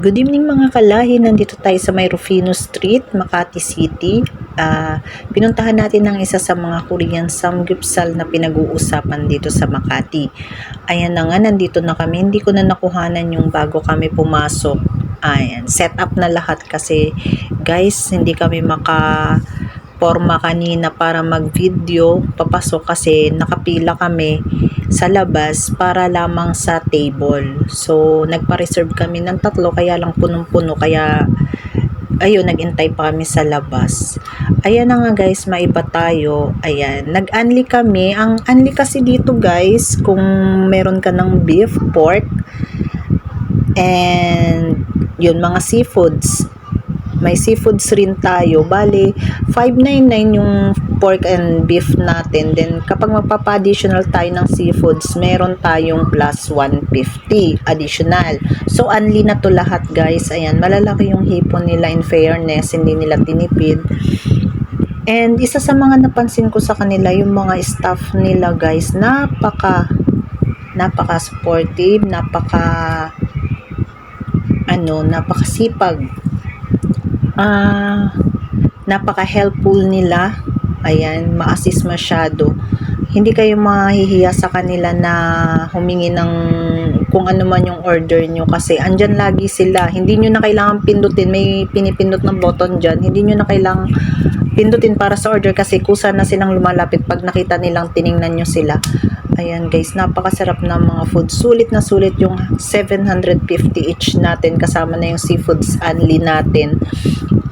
Good evening mga kalahi, nandito tayo sa may Rufino Street, Makati City. Pinuntahan natin ang isa sa mga Korean samgyeopsal na pinag-uusapan dito sa Makati. Ayan na nga, nandito na kami. Hindi ko na nakuhanan yung bago kami pumasok. Ayan, set up na lahat kasi guys, hindi kami forma kanina para mag-video papasok kasi nakapila kami sa labas para lamang sa table. So, nagpa-reserve kami ng 3 kaya lang punong-puno kaya ayun, nag-intay pa kami sa labas. Ayan na nga guys, maiba tayo. Ayan, nag-unli kami. Ang unli kasi dito guys, kung meron ka ng beef, pork, and yun, mga seafoods. May seafoods rin tayo. Bali, 599 yung pork and beef natin. Then, kapag magpapa-additional tayo ng seafoods, meron tayong plus 150 additional. So, unli na to lahat, guys. Ayan, malalaki yung hipon nila in fairness. Hindi nila tinipid. And, isa sa mga napansin ko sa kanila, yung mga staff nila, guys, napaka-supportive, napakasipag. Napaka-helpful nila. Ayan, ma-assist masyado. Hindi kayo mahihiya sa kanila na humingi ng kung ano man yung order nyo kasi andyan lagi sila. Hindi nyo na kailangan pindutin. May pinipindot ng button dyan. Hindi nyo na kailangan pindutin para sa order kasi kusa na silang lumalapit pag nakita nilang tiningnan nyo sila. Ayan guys, napakasarap na mga food. Sulit na sulit yung 750 each natin kasama na yung seafoods only natin.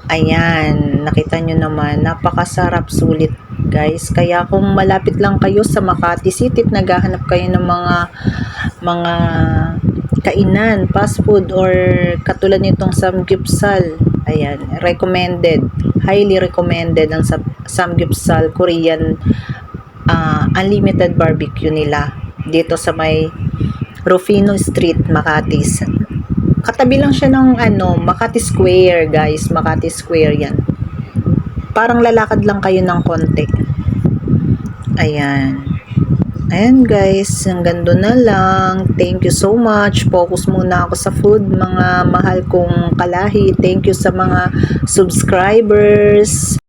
Ayan, nakita nyo naman, napakasarap, sulit guys. Kaya kung malapit lang kayo sa Makati City at naghahanap kayo ng mga kainan, fast food or katulad nitong samgyeopsal, ayan, recommended, highly recommended ang samgyeopsal Korean unlimited barbecue nila dito sa may Rufino Street, Makati. Katabi lang siya ng Makati Square, guys. Makati Square yan. Parang lalakad lang kayo ng konti. Ayan. Ayan guys, hanggang doon na lang. Thank you so much. Focus muna ako sa food, mga mahal kong kalahi. Thank you sa mga subscribers.